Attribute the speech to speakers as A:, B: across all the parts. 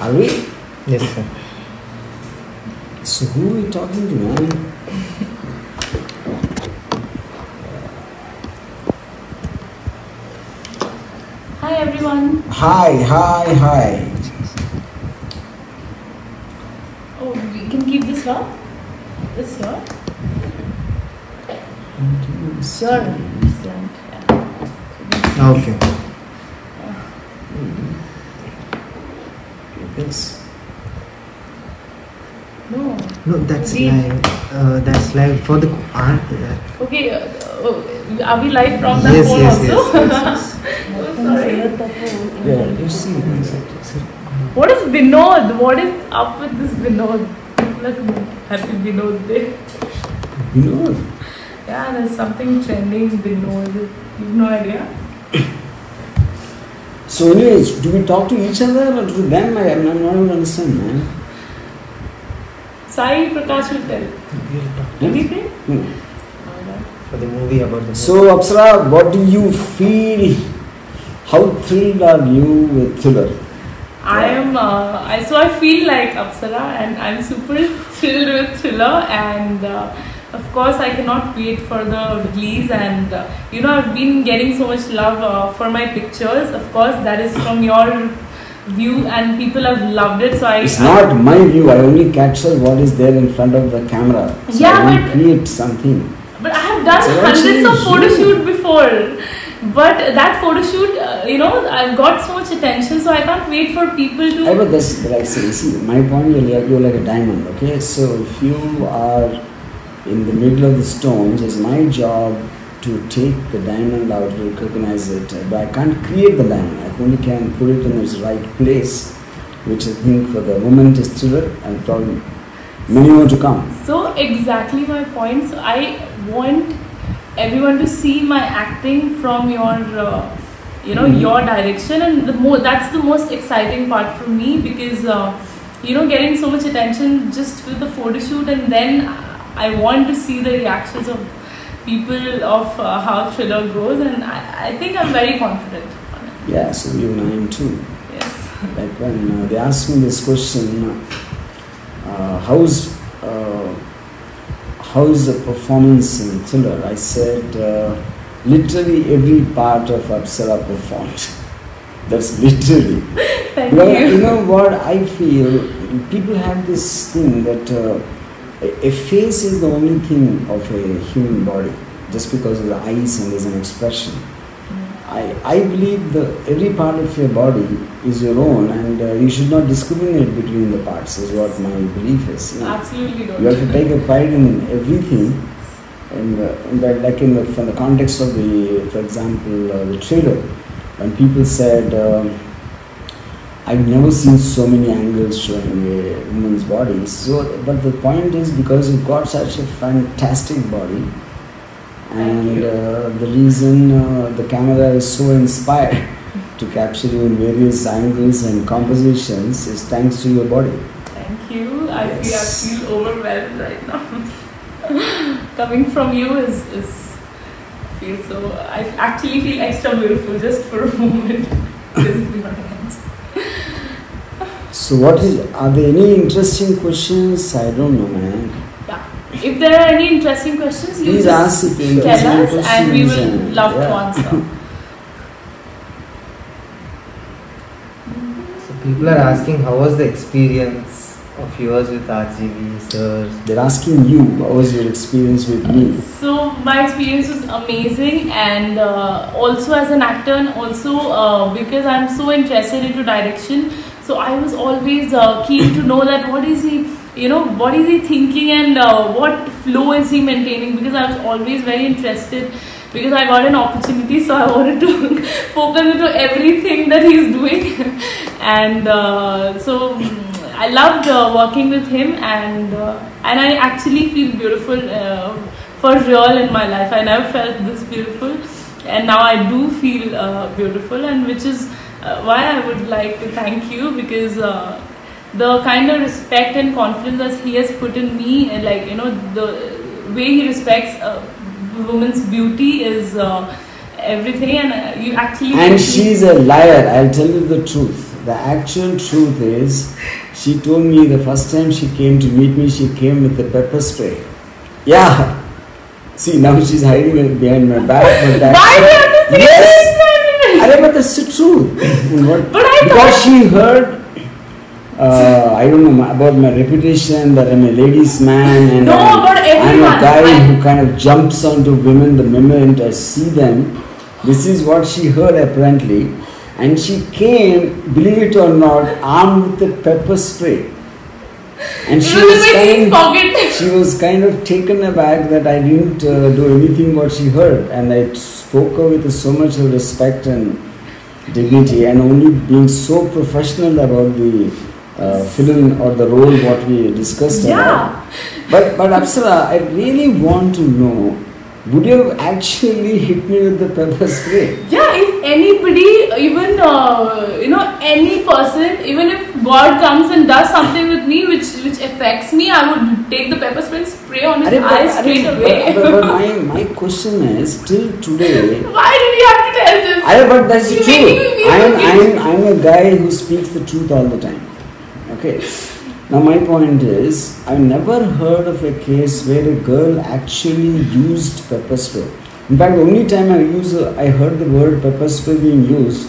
A: Are we?
B: Yes, sir.
A: So who are we talking to, man?
C: Hi everyone.
A: Hi.
C: Oh, we can keep this here? This here? Sure.
B: Okay.
A: Yes.
C: No.
B: No, that's
C: Indeed.
B: live. That's live for the art.
C: Okay, are we live from the phone also? Oh, sorry.
A: Yeah, you see.
C: What is Vinod? What is up with this Vinod? Happy Vinod Day.
A: Vinod?
C: Yeah, there's something trending Vinod. You have no idea?
A: So anyways, do we talk to each other or to them? I'm not even understand, man.
C: Sai Prakash will tell. Anything?
B: For the movie about the
A: So Apsara, what do you feel? How thrilled are you with Thriller?
C: I am. So I feel like Apsara, and I'm super thrilled with Thriller, and of course I cannot wait for the release. And I've been getting so much love for my pictures. Of course, that is from your view, and people have loved it. So
A: It's not my view. I only capture what is there in front of the camera. So
C: Yeah,
A: I don't
C: but-
A: create something.
C: But I have done
A: So
C: hundreds
A: actually
C: of photo
A: you-
C: shoot before. But that photo shoot, I've got so much attention, so I can't wait for people to.
A: But that's like see, my point. You're like a diamond. Okay, so if you are in the middle of the stones, it's my job to take the diamond out, recognize it. But I can't create the diamond. I only can put it in its right place, which I think for the moment is Thriller, and probably many more to come.
C: So exactly my point. So I want everyone to see my acting from your, your direction, and that's the most exciting part for me because, getting so much attention just with the photo shoot, and then I want to see the reactions of people of how Thriller goes, and I think I'm very confident on it.
A: Yeah, so you and I am too.
C: Yes.
A: Like when they asked me this question, how's the performance in Thriller? I said, literally every part of Apsara performed. That's literally.
C: Thank
A: Well,
C: you.
A: you know what I feel? People have this thing that a face is the only thing of a human body, just because of the eyes and there's an expression. I believe that every part of your body is your own, and you should not discriminate between the parts, is what my belief is.
C: Absolutely don't.
A: You have to take a pride in everything, and from the context of for example, the trailer, when people said, I've never seen so many angles showing a woman's body. So, but the point is because you've got such a fantastic body. And the reason the camera is so inspired to capture you in various angles and compositions is thanks to your body.
C: Thank you.
A: Yes.
C: I feel overwhelmed right now. Coming from you is feel so. I actually feel extra beautiful just for a moment.
A: So are there any interesting questions? I don't know, man.
C: Yeah. If there are any interesting questions, you
A: Please
C: just
A: ask if there are
C: tell
A: interesting
C: us, and we will
A: questions,
C: love to
A: yeah.
C: answer.
B: So people are asking how was the experience of yours with RGV, sir?
A: They're asking you, what was your experience with me?
C: So my experience was amazing, and also as an actor, and also because I'm so interested into direction. So I was always keen to know that what is he thinking, and what flow is he maintaining, because I was always very interested, because I got an opportunity, so I wanted to focus into everything that he's doing. And so I loved working with him, and I actually feel beautiful for real in my life. I never felt this beautiful, and now I do feel beautiful, and which is why I would like to thank you, because the kind of respect and confidence that he has put in me, and the way he respects women's beauty is everything, and you actually.
A: And she's a liar, I'll tell you the truth. the actual truth is, she told me the first time she came to meet me, she came with the pepper spray. Yeah. See, now she's hiding it behind my back. But that's
C: Why do you have to say
A: yes. Arey, but that's the truth.
C: But I
A: because
C: thought...
A: she heard, I don't know about my reputation that I'm a ladies' man and
C: No, about
A: I'm
C: everyone.
A: a guy who kind of jumps onto women the moment I see them. This is what she heard apparently. And she came, believe it or not, armed with the pepper spray. And she was kind of taken aback that I didn't do anything what she heard. And I spoke her with so much of respect and dignity, and only being so professional about the film or the role what we discussed about. But Apsara, I really want to know, would you have actually hit me with the pepper spray?
C: Yeah, if anybody, even any person, even if God comes and does something with me which affects me, I would take the pepper spray on his eyes straight away.
A: But my question is, till today.
C: Why did you have to tell this?
A: But that's the truth. I'm a guy who speaks the truth all the time. Okay. Now my point is, I never heard of a case where a girl actually used pepper spray. In fact, the only time I heard the word pepper spray being used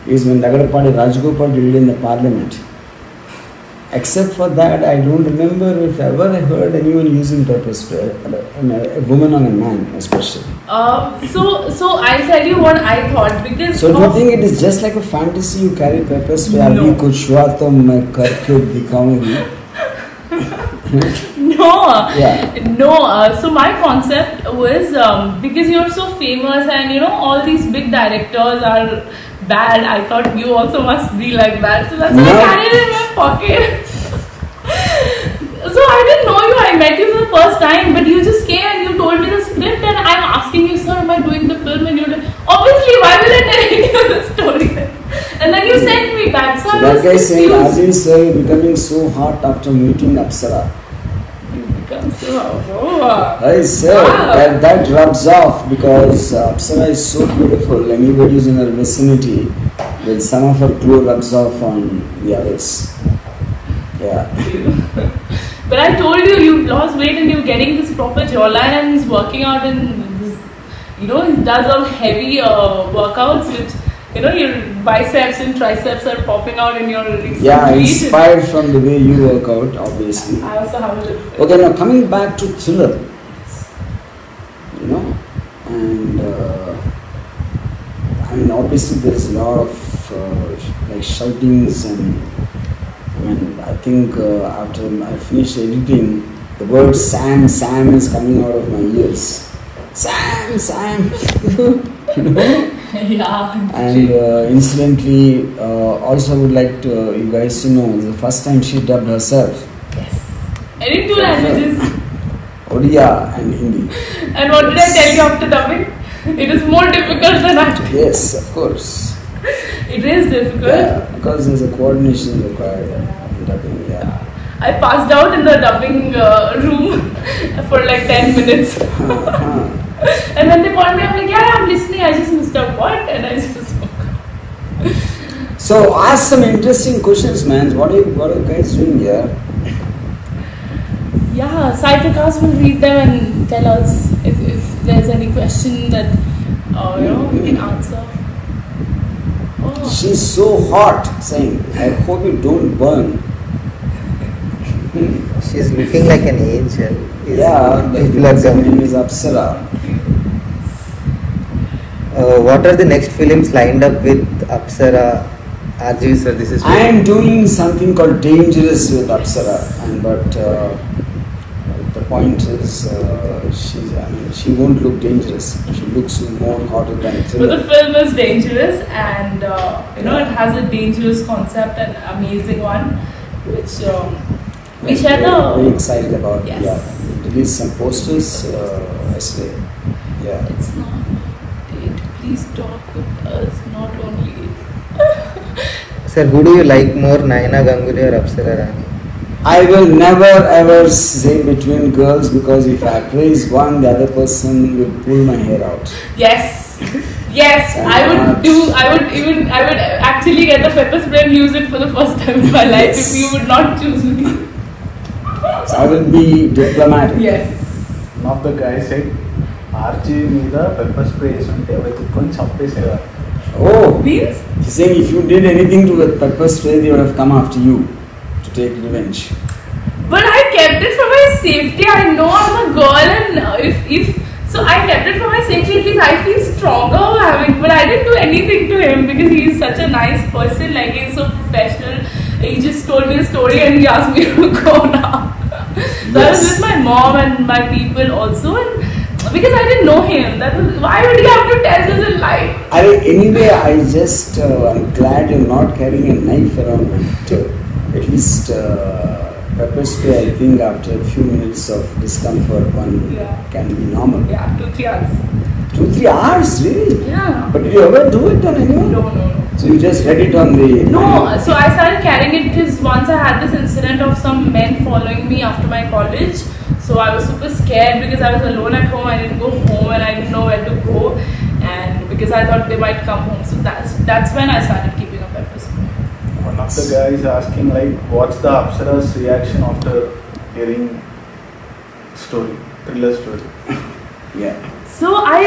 A: is when Dagadapadi Rajgopal did it in the parliament. Except for that, I don't remember if ever I heard anyone using pepper spray, a woman or a man especially.
C: So I'll tell you what I thought, because...
A: So do you think it is just like a fantasy you carry pepper spray?
C: No. No.
A: Yeah.
C: No. So my concept was, because you're so famous and all these big directors are bad, I thought you also must be like that. So that's why I carried it in my pocket. So I didn't know you. I met you for the first time, but you just came and you told me the script, and I'm asking you, sir, am I doing the film? And you're like, obviously, why will I narrate you the story? And then you sent me back. So
A: that guy saying, Azim sir, you're becoming so hot after meeting Apsara.
C: You become so hot.
A: Hey sir,
C: Wow.
A: that rubs off because Apsara is so beautiful. Anybody who's in her vicinity, well, some of her glow rubs off on the others. Yeah.
C: But I told you, you've lost weight and you're getting this proper jawline, and he's working out in this, he does all heavy workouts which, your biceps and triceps are popping out in your recent
A: Yeah,
C: tweet.
A: inspired from the way you work out, obviously.
C: I also have a little.
A: Okay, now coming back to Thriller, and I mean, obviously there's a lot of like shoutings, and I think after I finished editing, the word Sam is coming out of my ears. Sam.
C: Yeah.
A: And incidentally, also would like to you guys to know, the first time she dubbed herself.
C: Yes. And in 2 languages.
A: Odia and Hindi.
C: And what did I tell you after dubbing? It is more difficult than acting.
A: Yes, of course.
C: It is difficult.
A: Yeah, because there's a coordination required in dubbing. Yeah.
C: I passed out in the dubbing room for like 10 minutes. And when they called me, I'm like, yeah, I'm listening. I just missed out what? And I just spoke.
A: So ask some interesting questions, man. What are you guys doing here?
C: Yeah, Saithikas will read them and tell us if there's any question that we can answer. Oh.
A: She's so hot, saying, I hope you don't burn.
B: She's looking like an angel.
A: Yeah, her name is Apsara.
B: What are the next films lined up with Apsara? Ajiv sir, this is.
A: I am doing something called Dangerous with Apsara, but the point is, she won't look dangerous. She looks more hotter than Thriller.
C: But the film is dangerous, and it has a dangerous concept, an amazing one, which we share the.
A: Very excited about.
C: Yes.
A: Yeah, we released some posters yesterday. Yeah.
C: It's not date. Please talk with us, not only.
B: Sir, who do you like more, Naina Ganguly or Apsara Rani?
A: I will never ever say between girls, because if I praise one, the other person will pull my hair out.
C: Yes. Yes, I would actually actually get the pepper spray and use it for the first time in my life if you would not choose me.
A: So I will be diplomatic.
C: Yes.
D: One of the guys said, RG మీద pepper spray వేసి ఉంటే వెతుక్కొని చంపేసేవారు.
A: Oh,
C: Means?
A: he's saying if you did anything to the pepper spray, they would have come after you to take revenge.
C: But I kept it for my safety. I know I'm a girl, and if so, I kept it for my safety. At least I feel stronger having. But I didn't do anything to him because he's such a nice person. Like, he's so professional. He just told me the story and he asked me to go now. So I was with my mom and my people also, and because I didn't know him, that was why would he have to tell us a lie?
A: Anyway, I'm glad you're not carrying a knife around with at least pepper spray. I think after a few minutes of discomfort, one can be normal.
C: Yeah, 2-3 hours.
A: 2-3 hours, really?
C: Yeah.
A: But did you ever do it on anyone?
C: No.
A: So you just read it on the...
C: No, so I started carrying it because once I had this incident of some men following me after my college. So I was super scared because I was alone at home. I didn't go home and I didn't know where to go. And because I thought they might come home. So that's when I started keeping a pepper spray.
D: One of the guys asking like, what's the Apsara's reaction after hearing thriller story?
A: Yeah.
C: So I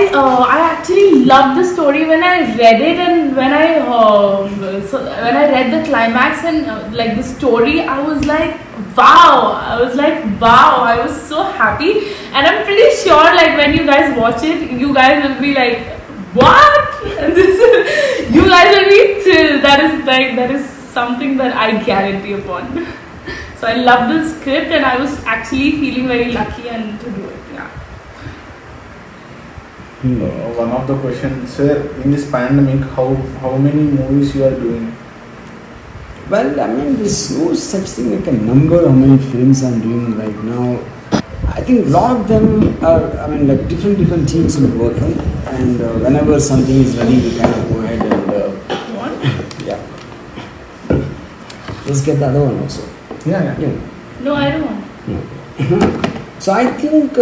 C: actually loved the story when I read it, and when I read the climax and like the story, I was like, wow! I was so happy, and I'm pretty sure like when you guys watch it, you guys will be like, what? And you guys will be thrilled. That is something that I guarantee upon. So I love the script, and I was actually feeling very lucky and to do it. Yeah.
D: One of the questions, sir, in this pandemic, how many movies you are doing?
A: Well, I mean, there's no such thing like a number how many films I'm doing right now. I think a lot of them are, I mean, like different teams will be working, and whenever something is ready, we kind of go ahead and yeah. Let's get the other one also.
D: Yeah.
C: No, I don't want.
A: No. So I think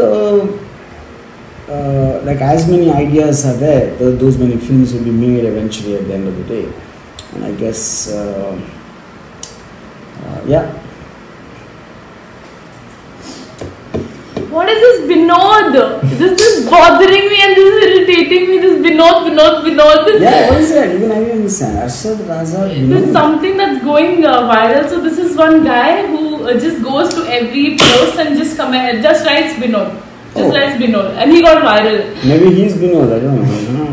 A: like as many ideas are there, those many films will be made eventually at the end of the day. And I guess, yeah.
C: What is this Vinod? This is bothering me and this is irritating me. This Vinod.
A: Yeah, what is that? Even I don't understand. Arshad Raza.
C: There's something that's going viral. So this is one guy who just goes to every post and just writes Vinod. Writes Vinod, and he got viral.
A: Maybe he's Vinod. I don't know.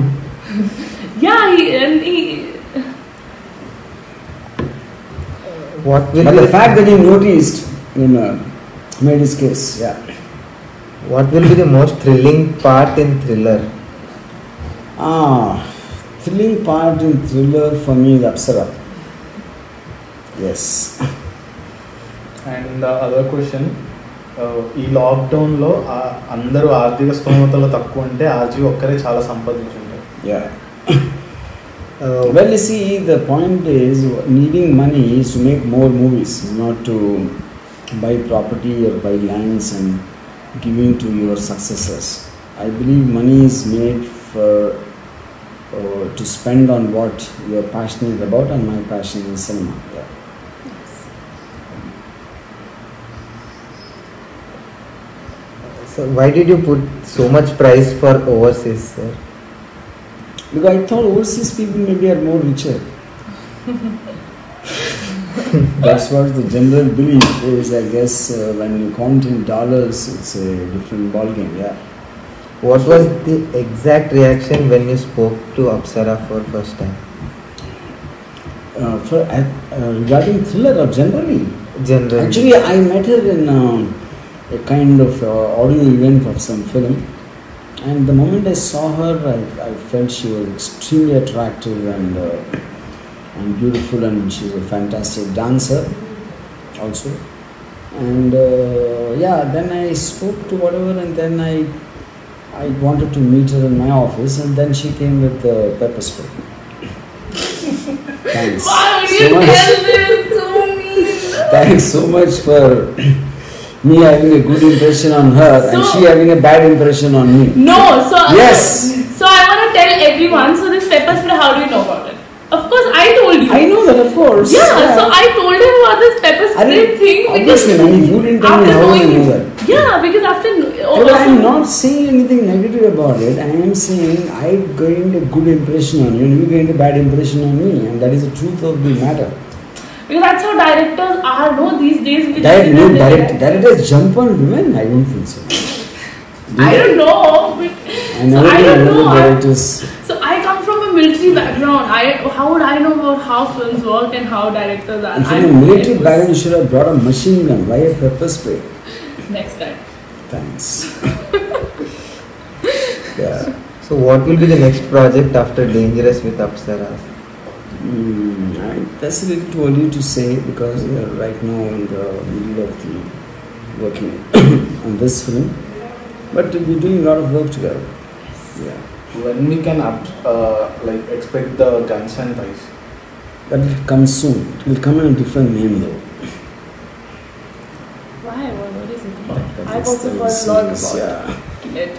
C: Yeah, he.
A: But the fact that he noticed, made his case. Yeah.
B: What will be the most thrilling part in thriller?
A: Thrilling part in thriller for me is Apsara. Yes.
D: And the other question, ఈ లాక్డౌన్లో అందరూ ఆర్థిక స్తోమతలు తక్కువ ఉంటే RG ఒక్కరే చాలా సంపాదించుంటారు.
A: Yeah. Well, you see, the point is needing money is to make more movies, not to buy property or buy lands and giving to your successors. I believe money is made for to spend on what you are passionate about, and my passion is cinema. Yeah.
B: So why did you put so much price for overseas, sir?
A: Because I thought overseas people maybe are more richer. That's what the general belief is. I guess when you count in dollars, it's a different ballgame. Yeah.
B: What was the exact reaction when you spoke to Apsara for first time?
A: Regarding thriller or generally?
B: Generally.
A: Actually, I met her in a kind of audio event of some film, and the moment I saw her, I felt she was extremely attractive and beautiful, and she's a fantastic dancer also. And then I spoke to whatever, and then I wanted to meet her in my office, and then she came with pepper spray. Thanks.
C: Why would you tell this to me?
A: Thanks so much for me having a good impression on her and she having a bad impression on me.
C: No,
A: Yes.
C: So I want to tell everyone. So this pepper spray, how do you know about it? Of course, I told told you.
A: I know that, of course.
C: Yeah, so I told him about this pepper spray thing.
A: Obviously, I mean, you didn't tell me
C: after
A: how I
C: knowing-
A: know that.
C: Yeah, because after
A: But I'm not saying anything negative about it. I am saying I gained a good impression on you and you gained a bad impression on me, and that is the truth of the matter.
C: because that's how directors are, no, these days. We just
A: Directors jump on women? I don't think so.
C: I don't know. But,
A: I never
C: I don't know.
A: directors.
C: So I come from a military background. How would I know about how films work and how directors are?
A: If in a military background, you should have brought a machine gun. Why a pepper spray?
C: Next time.
A: Thanks. Yeah.
B: So what will be the next project after Dangerous with Apsara?
A: That's a little too early to say because we are right now in the middle of the working on this film. But we're doing a lot of work together. Yeah.
D: When we can expect the Guns and Ties?
A: That will come soon. It will come in a different name though.
C: Why? What is it?
A: That
C: I've
A: is
C: also
A: the
C: heard a lot
A: series,
C: about it.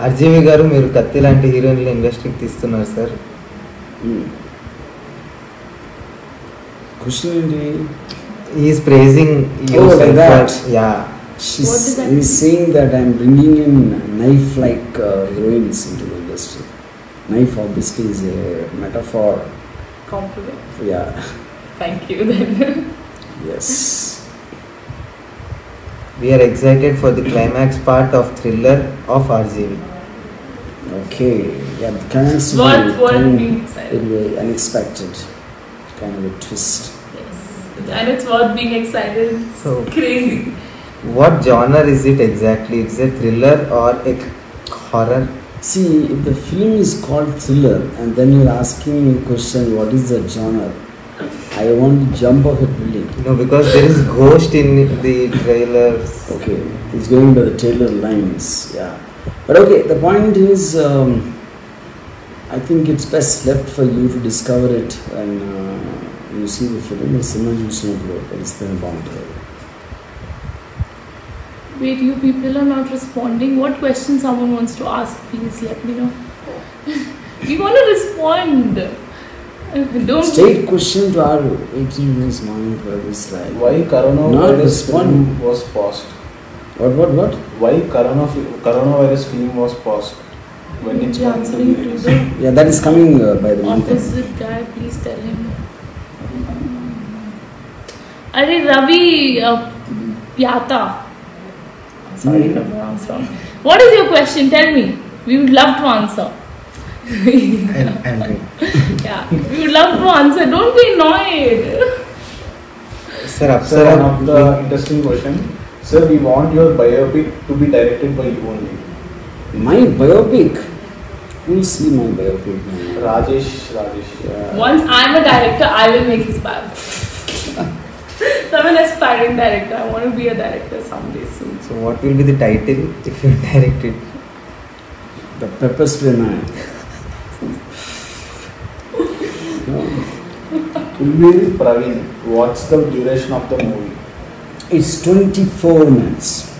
B: RGV గారు మీరు కత్తి లాంటి హీరోయిన్లు ఇండస్ట్రీకి తీస్తున్నారు sir.
A: Question ఏంటి?
B: He is praising you.
A: Oh, like that.
B: Yeah.
A: He's saying that I'm bringing in knife-like heroines into the industry. Knife obviously is a metaphor.
C: Compliment.
A: Yeah.
C: Thank you then.
A: Yes.
B: We are excited for the climax part of Thriller of RGV.
A: Okay. Yeah, the climax
C: What being excited.
A: will be unexpected. Kind of a twist.
C: Yes. And it's worth being excited.
B: So,
C: Crazy.
B: what genre is it exactly? It's a thriller or a horror?
A: See, if the film is called Thriller and then you're asking me a question, what is the genre? I want to jump off a building.
B: No, because there is ghost in the trailers.
A: Okay, it's going by the trailer lines, yeah. But okay, the point is, I think it's best left for you to discover it when you see the film. It's the it's the boundary.
C: Wait, you people are not responding. What question someone wants to ask, please let me know. We want to respond. Don't
A: Straight question to our 18 minutes morning for this slide.
D: Why
A: Not
D: coronavirus
A: respond.
D: film was paused?
A: What?
D: Why coronavirus film was paused? When it's
C: You're
D: going to
C: answering
D: be
C: to
D: released?
C: the
A: Yeah, that is coming by the month.
C: opposite guy. Please tell him. Are Ravi Pyata. Sorry if I pronounced wrong. What is your question? Tell me. We would love to answer.
B: And
C: Yeah, we would love to answer. Don't be annoyed.
B: Sir,
D: Sir,
B: Apsara,
D: one of the interesting question. Sir, we want your biopic to be directed by you only.
A: My biopic? Who'll see my biopic?
D: Rajesh.
A: Yeah.
C: Once I'm a director, I will make his bio. So I'm an aspiring director. I want to be a director someday soon.
B: so what will be the title if you direct it?
A: The pepper spray man.
D: Praveen, what's the duration of the movie?
A: It's 24 minutes.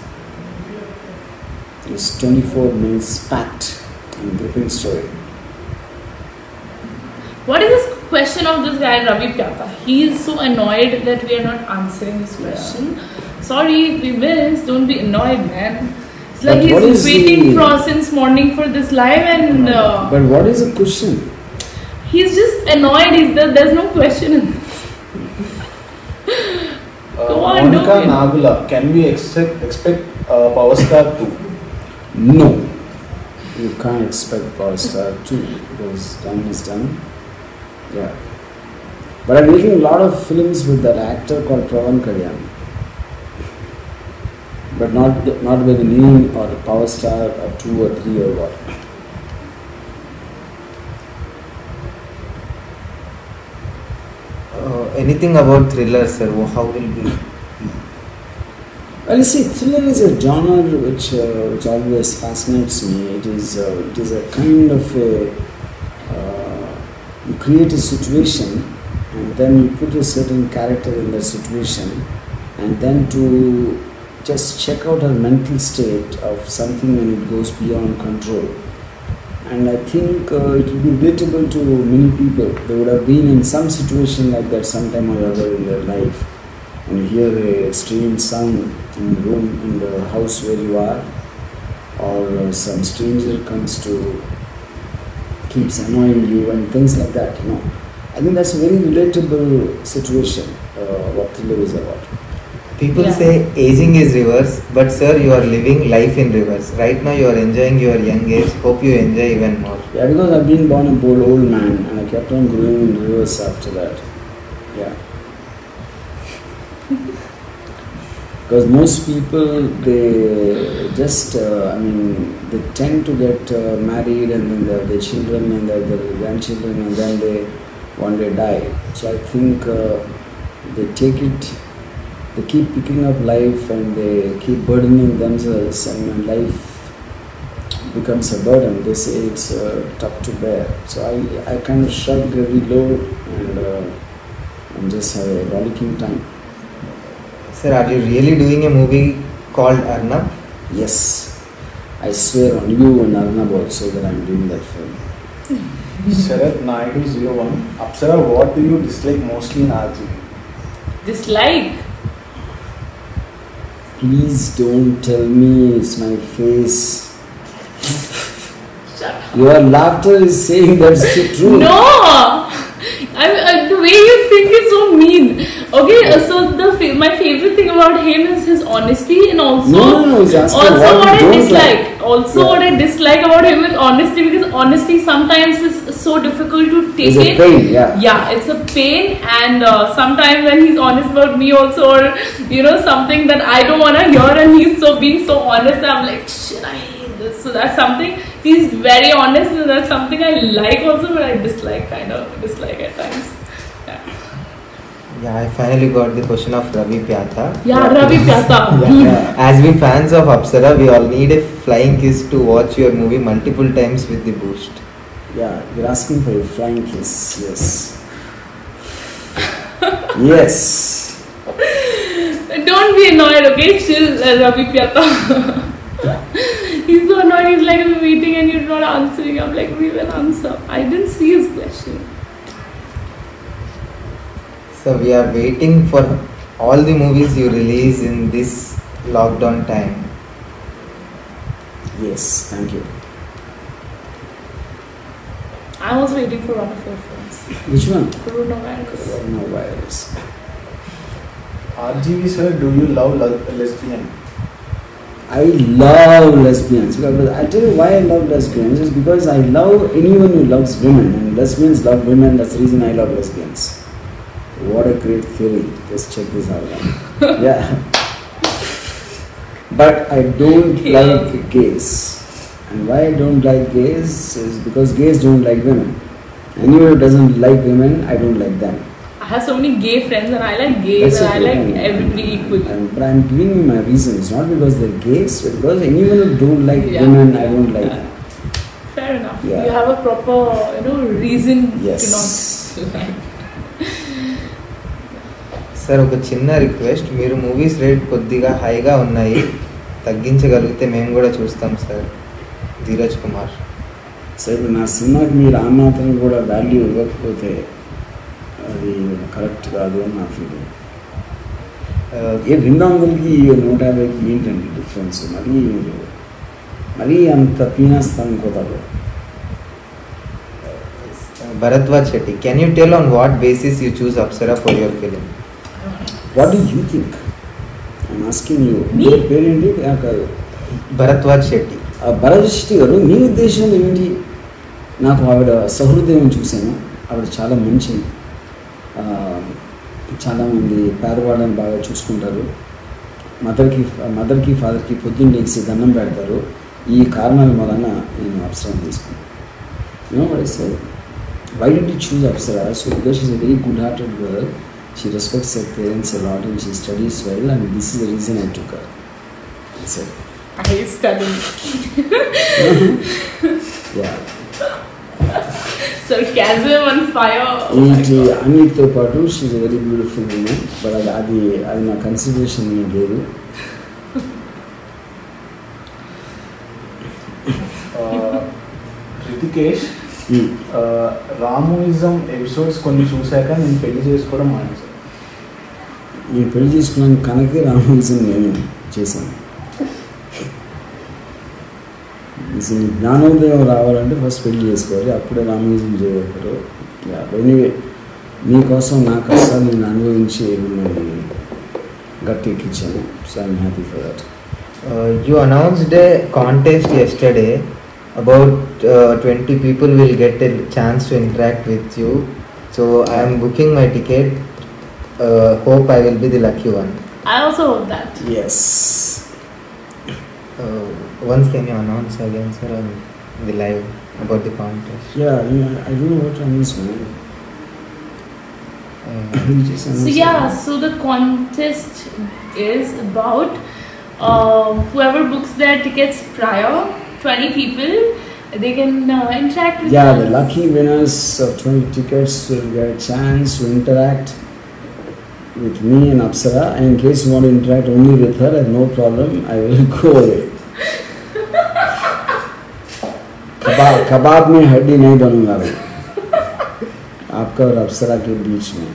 A: It's 24 minutes packed and gripping story.
C: What is this question of this guy Ravi Pyata? He is so annoyed that we are not answering his question. Sorry if we missed. Don't be annoyed, man. It's like
A: But what
C: he's
A: is
C: waiting
A: the-
C: for us since morning for this live, and
A: But what is the question?
C: he's just annoyed. There's no question in this. Go on,
D: Monica
C: do it.
D: Nagula, can we expect Power Star 2?
A: No. You can't expect Power Star 2 because done is done. Yeah. But I'm making a lot of films with that actor called Pravan Kalyan. But not by the name or Power Star or 2 or 3 or what.
B: Anything about thriller, sir? How will be?
A: Well, you see, thriller is a genre which always fascinates me. It is a kind of you create a situation and then you put a certain character in that situation and then to just check out her mental state of something when it goes beyond control and I think it will be relatable to many people. They would have been in some situation like that sometime or other in their life. When you hear a strange sound in the room, in the house where you are, or some stranger comes to keeps annoying you and things like that, you know. I think that's a very relatable situation, what thriller is about.
B: People
C: Yeah.
B: say aging is reverse, but sir, you are living life in reverse. Right now, you are enjoying your young age. Hope you enjoy even more.
A: Yeah, because I've been born a old man and I kept on growing in reverse after that. Yeah. Because most people, they just, they tend to get married and then they have their children and they have their grandchildren and then they one day die. So I think they take it, they keep picking up life and they keep burdening themselves, and when life becomes a burden, they say it's tough to bear. So I kind of shrugged every load and just have a rollicking time.
B: Sir, are you really doing a movie called Arnab?
A: Yes, I swear on you and Arnab also that I'm doing that film.
D: Sharat Naidu 01. Apsara, what do you dislike mostly in RG?
C: Dislike?
A: Please don't tell me it's my face.
C: Shut up.
A: Your laughter is saying that's the truth.
C: No! The way you think is so mean. Okay, so my favorite thing about him is his honesty, and also
A: No, he's asking
C: also
A: what
C: what
A: you
C: I
A: don't
C: dislike.
A: like.
C: Also,
A: Yeah.
C: what I dislike about him is honesty, because honesty sometimes is so difficult to take
A: It's a
C: it.
A: pain, yeah.
C: Yeah, it's a pain, and sometimes when he's honest about me also, or something that I don't wanna hear, and he's being so honest, I'm like, shit, I hate this. So that's something. He's very honest, and that's something I like also, but I dislike at times.
B: Yeah, I finally got the question of Ravi Pyatha.
C: Yeah, Ravi Pyatha.
A: Yeah.
B: As we fans of Apsara, we all need a flying kiss to watch your movie multiple times with the boost.
A: Yeah, you're asking for a flying kiss, yes. Yes.
C: Don't be annoyed, okay? Chill, Ravi Pyatha. He's so annoyed. He's like, we're meeting and you're not answering. I'm like, we will answer. I didn't see his question.
B: So we are waiting for all the movies you release in this lockdown time.
A: Yes, thank you.
C: I was waiting for one of your films.
A: Which one?
C: Coronavirus.
A: Coronavirus.
D: RGV sir, do you love lesbian?
A: I love lesbians. Because I tell you why I love lesbians is because I love anyone who loves women, and lesbians love women. That's the reason I love lesbians. What a great theory. Just check this out. Yeah. But I don't like gays. And why I don't like gays is because gays don't like women. Anyone who doesn't like women, I don't like them.
C: I have so many gay friends, and I like gays,
A: That's
C: and I
A: okay.
C: like everybody equally.
A: But I'm giving you my reasons, not because they're gays, but because anyone who don't like
C: Yeah.
A: women, I don't like them.
C: Fair enough.
A: Yeah.
C: You have a proper, reason
A: Yes.
C: to not like.
B: Sir ఒక చిన్న request, మీరు movies rate కొద్దిగా హైగా ఉన్నాయి, తగ్గించగలిగితే మేము కూడా చూస్తాం sir. Dheeraj Kumar.
A: సరే, నా సినిమాకి మీరు ఆ మాత్రం కూడా వాల్యూ ఇవ్వకపోతే అది కరెక్ట్ కాదు అని నా ఫీలింగ్. ఏ 200కి 150కి ఏంటండి డిఫరెన్స్? మరీ అంత పీనేస్తాను ఇంకోతాడు.
B: Bharadwaj Shetty, can you tell on what basis you choose Apsara for your film?
A: What do you think? I'm asking you.
C: Me?
A: మీ పేరేంటి? కాదు,
B: భరద్వాజ్ శెట్టి.
A: భరత్ శెట్టి గారు, మీ ఉద్దేశం ఏమిటి? నాకు ఆవిడ సహృదయం చూశాను. ఆవిడ చాలా మంచి, చాలామంది పేదవాళ్ళని బాగా చూసుకుంటారు. మదర్కి ఫాదర్కి పొద్దున్న లేచి దండం పెడతారు. ఈ కారణాల వలన నేను అప్సరాను తీసుకున్నాను. You know what I said? Why did you choose Apsara? So because she's a very good-hearted girl, she respects her parents a lot and she studies well, and this is the reason I took her. I said,
C: I study.
A: yeah.
C: Sarcasm on fire.
A: ఏంటి అన్నిటితో పాటు she very beautiful woman, but అది నా consideration లేదు.
D: Hrithik Rishikesh రామోయిజం episodes కొన్ని చూశాక నేను పెళ్లి చేసుకోవడం మానేశాను.
A: నేను పెళ్లి చేసుకున్నాను కనుక రామోజం నేను చేశాను. జ్ఞానోదయం రావాలంటే ఫస్ట్ పెళ్లి చేసుకోవాలి, అప్పుడే రామోజం చేయగలరు. ఎనీవే మీకోసం నా కష్టాలు నేను అనుభవించి మిమ్మల్ని గట్టెక్కించాను. So I'm happy for that.
B: You announced a contest yesterday about 20 people will get a chance to interact with you. So I am booking my ticket. Hope I will be the lucky one.
C: I also hope that.
A: Yes.
B: Once can you announce again, sir, on the live about the contest?
A: Yeah, I don't know what I mean.
C: So yeah, so the contest is about whoever books their tickets prior, 20 people, they can interact with
A: the
C: us.
A: lucky winners of 20 tickets will get a chance to interact with me and Apsara. And in case you want to interact only with her, I have no problem, I will go away. कबाब में हड्डी नहीं बनूंगा मैं आपका और अप्सरा के बीच में.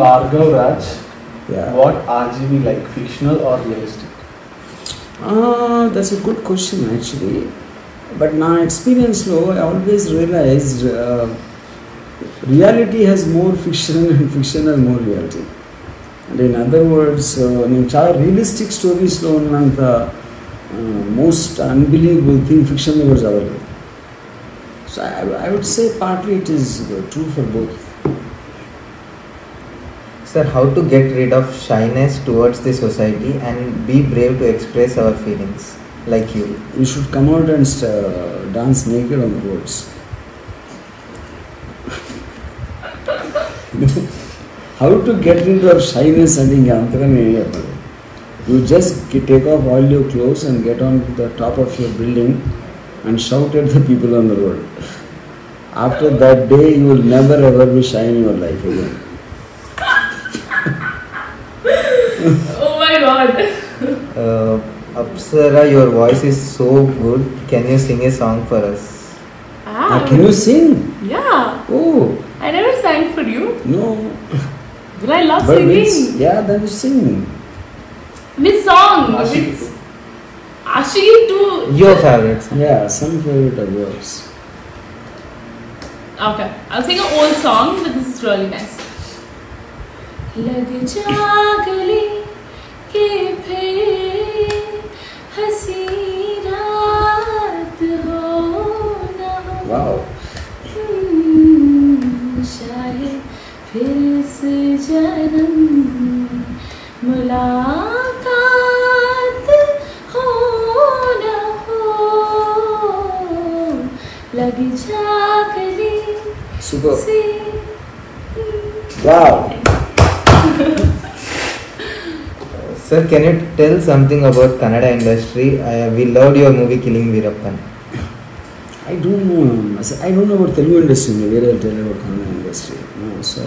D: Bhargav Raj,
A: Yeah.
D: what RGB like, fictional or realistic?
A: That's a good question actually. But now experience lo, I always realized reality has more fiction and fiction has more reality. And in other words, నేను చాలా realistic స్టోరీస్లో ఉన్నంత most unbelievable thing fiction లో కూడా చదవలేదు. So I would say partly it is true for both.
B: Sir, how to get rid of shyness towards the society and be brave to express our feelings like you?
A: You should come out and dance naked on the roads. How to get rid of shyness and you just take off all your clothes and get on the top of your building and shout at the people on the road. After that day, you will never ever be shy in your life again.
C: Oh my god.
B: Apsara, your voice is so good. Can you sing a song for us?
A: Can you sing?
C: Yeah.
A: Oh,
C: I never sang for you.
A: no.
C: But I love
A: But
C: singing.
A: yeah, then you sing.
C: Which song?
D: Ashiki.
C: Ashiki too.
B: Your favorite song?
A: Yeah, some favorite of yours.
C: Okay, I'll sing an old song, but this is really nice. लग जा गले के फिर हंसी रात हो ना हो.
A: Wow.
C: शायद फिर इस जन्म में मुलाकात हो ना हो. लग जा गले
A: Super.
C: से.
A: Wow.
B: Sir, can you tell something about Kannada industry? We loved your movie Killing Veerappan.
A: I don't know. I don't know about Telugu industry. Where I'll tell you about Kannada industry. No, so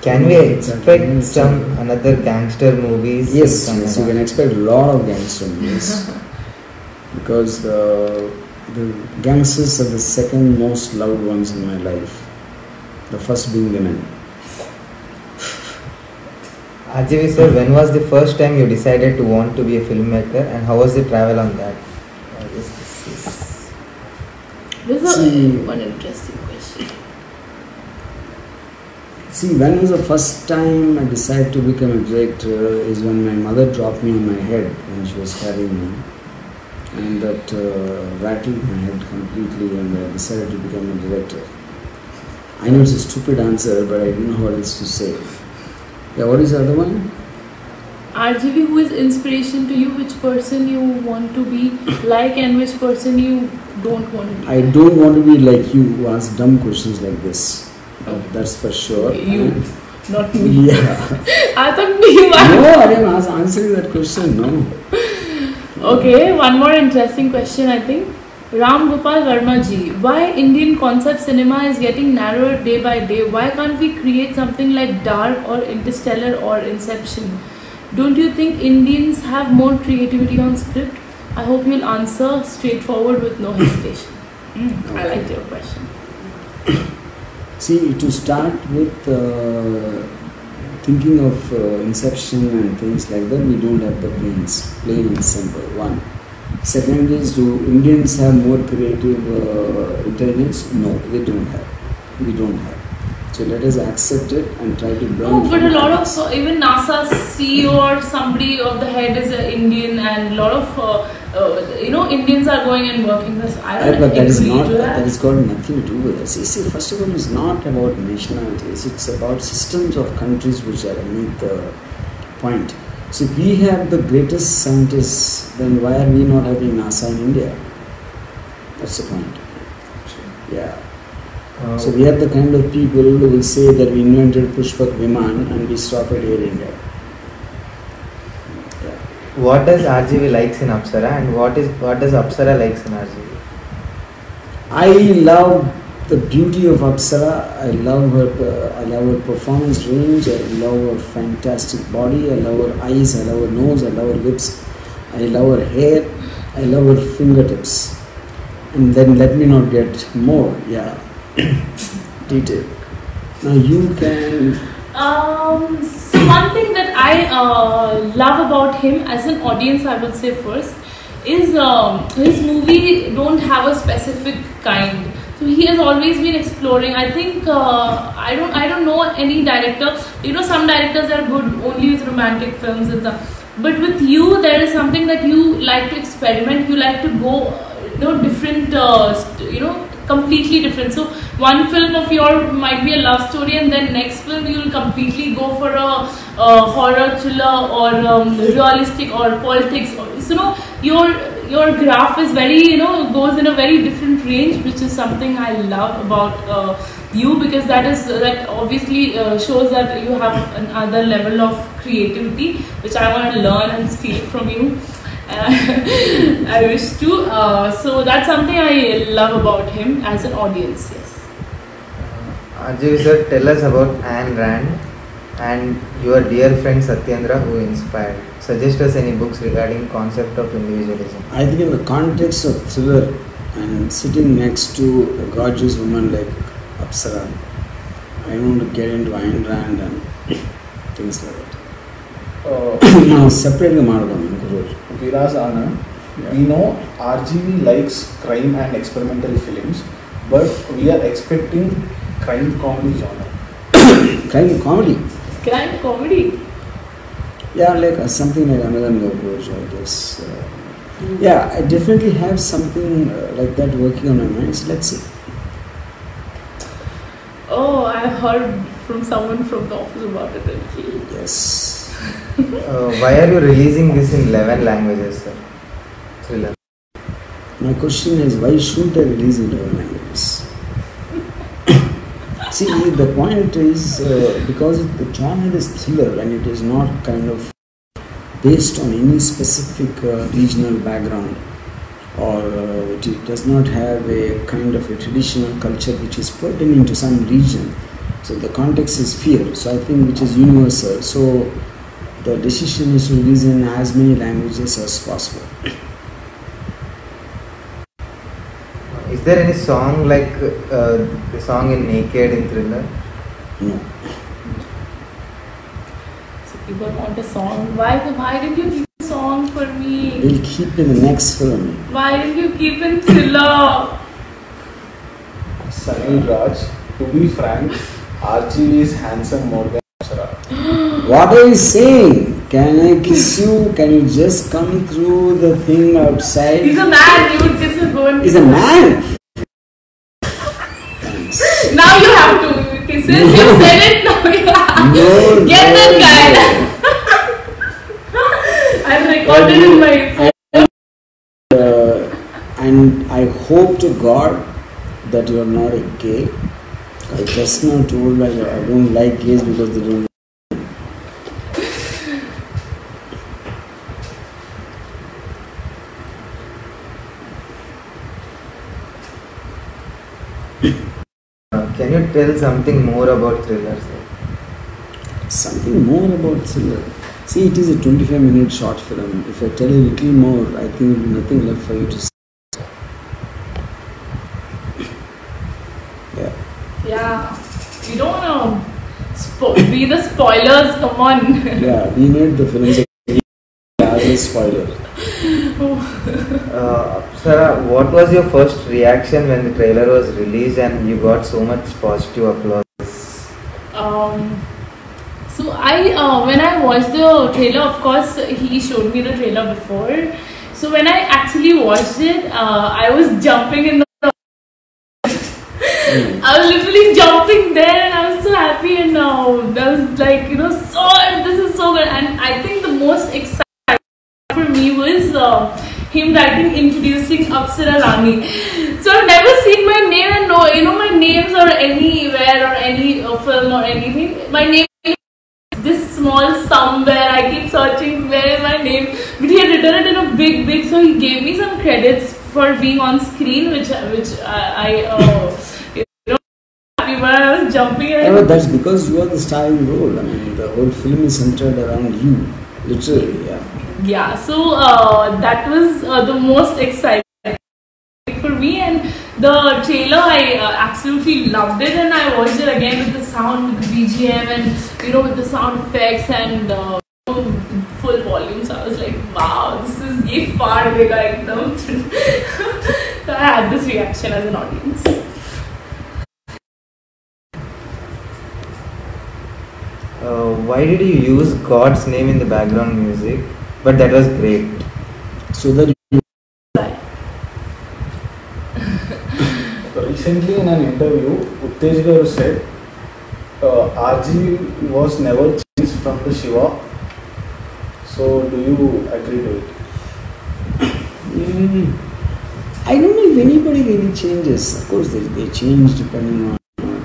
B: Can we expect some another gangster movies?
A: Yes,
B: in
A: yes, you
B: Kannada?
A: can expect a lot of gangster movies because the gangsters are the second most loved ones in my life. The first being the men.
B: RJV sir, when was the first time you decided to want to be a filmmaker and how was the travel on that?
C: This is
A: See.
C: one interesting question.
A: See, when was the first time I decided to become a director is when my mother dropped me on my head when she was carrying me. And that rattled my head completely and I decided to become a director. I know it's a stupid answer, but I didn't know what else to say. Yeah, what is the other one?
C: RGV, who is inspiration to you? Which person you want to be like and which person you don't want to be?
A: I don't want to be like you who ask dumb questions like this. That's for sure.
C: You, not me.
A: Yeah.
C: I thought you
A: No,
C: were.
A: I am answering that question, no.
C: Okay, one more interesting question, I think. Ram Gopal Verma ji, why Indian concept cinema is getting narrower day by day? Why can't we create something like Dark or Interstellar or Inception? Don't you think Indians have more creativity on script? I hope you'll answer straightforward with no hesitation. I liked your question.
A: See, to start with, thinking of inception and things like that, we don't have the brains, plain and simple. One. Second is, do Indians have more creative intelligence? No, they don't have. We don't have. So let us accept it and try to bring.
C: No, but a lot of even NASA's CEO or somebody of the head is an Indian, and a lot of Indians are going and working this. I don't
A: But that is
C: agree
A: not.
C: to that.
A: That has got nothing to do with us. See, first of all, it's not about nationalities. It's about systems of countries which are beneath the point. So if we have the greatest scientists, then why are we not having NASA in India? That's the point. Yeah. So we have the kind of people who will say that we invented Pushpak Viman and we stop at Air India. Yeah.
B: What does RGV likes in Apsara, and what does Apsara likes in RGV?
A: I love the beauty of Apsara. I love her performance range. I love her fantastic body. I love her eyes. I love her nose. I love her lips. I love her hair. I love her fingertips. And then let me not get more. Yeah. Detail. Now you can.
C: So one thing that I love about him as an audience, I would say first, is his movie don't have a specific kind. So he has always been exploring. I think I don't know any director. Some directors are good only with romantic films and stuff. But with you, there is something that you like to experiment. You like to go, different. Completely different. So one film of yours might be a love story, and then next film you will completely go for a horror thriller or realistic or politics. So your graph is very goes in a very different range, which is something I love about you, because that obviously shows that you have another level of creativity, which I want to learn and steal from you. I wish to. So that's something I love about him as an audience. Yes.
B: RGV sir, tell us about Ayn Rand and your dear friend Satyendra, who inspired. Suggest us any books regarding concept of individualism.
A: I think in the context of thriller and sitting next to a gorgeous woman like Apsara, I don't want to get into Ayn Rand and things like that. Now separate the
D: Viras Anand, we know RGV likes crime and experimental films, but we are expecting crime comedy genre.
A: Crime comedy?
C: Crime comedy?
A: Yeah, like something like Another Approach, I guess. Yeah, I definitely have something like that working on my mind, so let's see.
C: Oh, I heard from someone from the office about it actually.
A: Yes.
B: Why are you releasing this in 11 languages, sir? Thriller.
A: My question is, why shouldn't I release in 11 languages? See, the point is, because the genre is thriller and it is not kind of based on any specific regional background, or it does not have a kind of a traditional culture which is pertaining to some region. So the context is fear, so I think which is universal. So the decision is to release in as many languages as possible.
B: Is there any song like the song in Naked in Thriller?
A: No.
C: So people want a song. Why didn't you keep a song for me?
A: We'll keep in the next film.
C: Why didn't you keep in Thriller?
D: Sunil Raj, to be frank, RGV is handsome more than Apsara.
A: What are you saying? Can I kiss you? Can you just come through the thing outside?
C: He's a man. You would kiss a girl.
A: He's a man. Thanks.
C: Now you have to kiss it. You said it. Now you have.
A: No,
C: Get
A: no,
C: that guy. I've recorded in my phone.
A: And I hope to God that you are not a gay. I just now told like I don't like gays because they don't.
B: Can you tell something more about Thriller, sir?
A: Something more about Thriller. See, it is a 25-minute short film. If I tell you a little more, I think there will be nothing left for you to say.
C: Yeah, we don't want to be the spoilers. Come on.
A: Yeah, we made the film as a spoiler.
B: Sarah, what was your first reaction when the trailer was released and you got so much positive applause?
C: So when I watched the trailer, of course, he showed me the trailer before. So when I actually watched it, I was jumping in the. I was literally jumping there, and I was so happy, and I was like, this is so good. And I think the most exciting for me was him introducing Apsara Rani. So I've never seen my name, and my names are anywhere or any film or anything. My name is this small somewhere. I keep searching where is my name, but he had written it in a big. So he gave me some credits for being on screen, which I but I was jumping around.
A: No, that's because you are the star in the role. I mean, the whole film is centered around you, literally. Yeah.
C: Yeah. So that was the most exciting for me, and the trailer I absolutely loved it, and I watched it again with the sound, with the BGM, and with the sound effects and full volume. So I was like, wow, this is ye far dega ekdam. So I had this reaction as an audience.
B: Why did you use God's name in the background music? But that was great.
A: So that
D: recently in an interview, Uttej Garu said RG was never changed from the Shiva. So do you agree to it?
A: I don't know if anybody really changes. Of course, they change depending on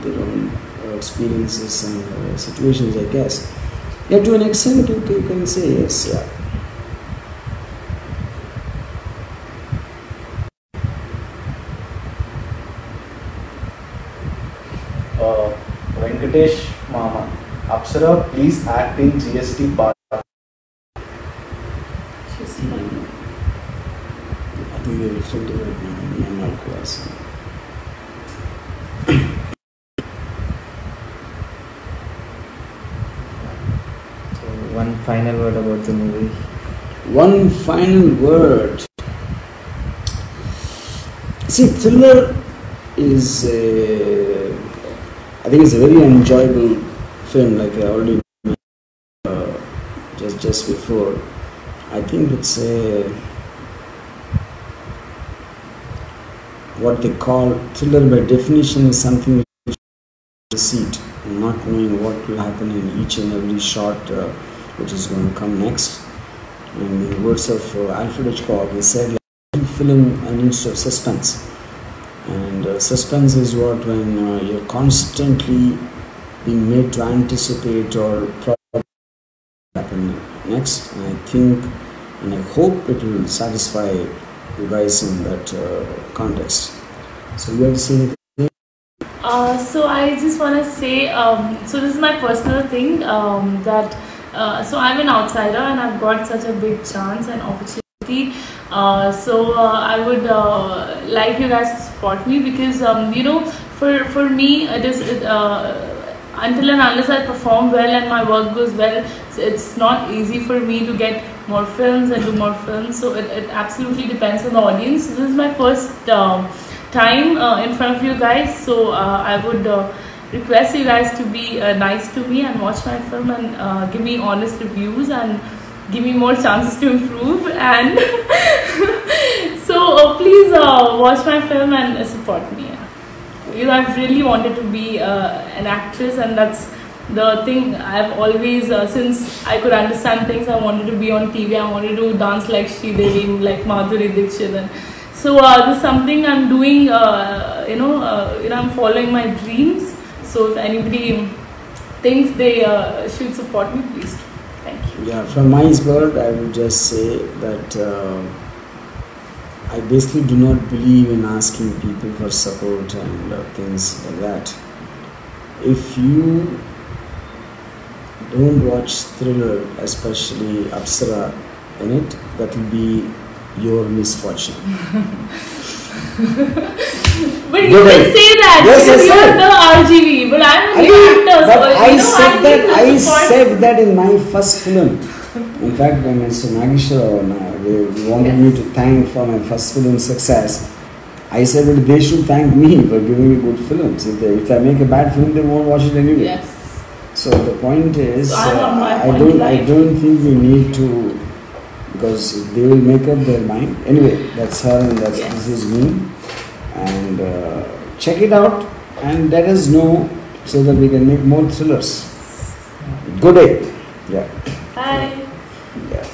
A: their own experiences and situations, I guess. Yeah, to an extent, you can say yes. Yeah.
D: Venkatesh Mama, Apsara, please act in GST part.
A: I think they will still do it in normal class.
B: So one final word about the movie.
A: One final word. See, Thriller is I think it's a very enjoyable film, like I already mentioned just before. I think it's what they call thriller by definition is something which you see it, not knowing what will happen in each and every shot which is going to come next. And in the words of Alfred Hitchcock, he said, like, every film needs to have suspense. And suspense is what when you're constantly being made to anticipate or probably happen next. And I think and I hope it will satisfy you guys in that context. So you have to say anything?
C: So I just want to say, so this is my personal thing, that so I'm an outsider and I've got such a big chance and opportunity. So I would like you guys to support me because for me it is until and unless I perform well and my work goes well, it's not easy for me to get more films and do more films. So it absolutely depends on the audience. So this is my first time in front of you guys. So I would request you guys to be nice to me and watch my film and give me honest reviews and give me more chances to improve. And so please watch my film and support me. Because I've really wanted to be an actress, and that's the thing I've always, since I could understand things, I wanted to be on TV. I wanted to dance like Sridevi, like Madhuri Dixit. And so this is something I'm doing, I'm following my dreams. So if anybody thinks they should support me, please. Thank you.
A: Yeah, from my word, I would just say that I basically do not believe in asking people for support and things like that. If you don't watch Thriller, especially Apsara in it, that will be your misfortune.
C: But you
A: Good
C: can
A: day.
C: say that
A: Yes,
C: because
A: I
C: you're
A: said.
C: the RGV, but I'm a
A: I
C: new
A: mean,
C: actor.
A: but
C: So,
A: I
C: you know,
A: said that.
C: need to
A: I
C: support-
A: said that in my first film. In fact, when Mr. Nageshwara they wanted me to thank for my first film success, I said that they should thank me for giving me good films. If I make a bad film, they won't watch it anyway.
C: Yes.
A: So the point is,
C: So I have my
A: I
C: point
A: don't
C: right.
A: think we need to, because they will make up their mind. Anyway, that's her and
C: Yes.
A: this is me. And check it out and let us know so that we can make more thrillers. Good day. Yeah.
C: Bye.
A: Yeah.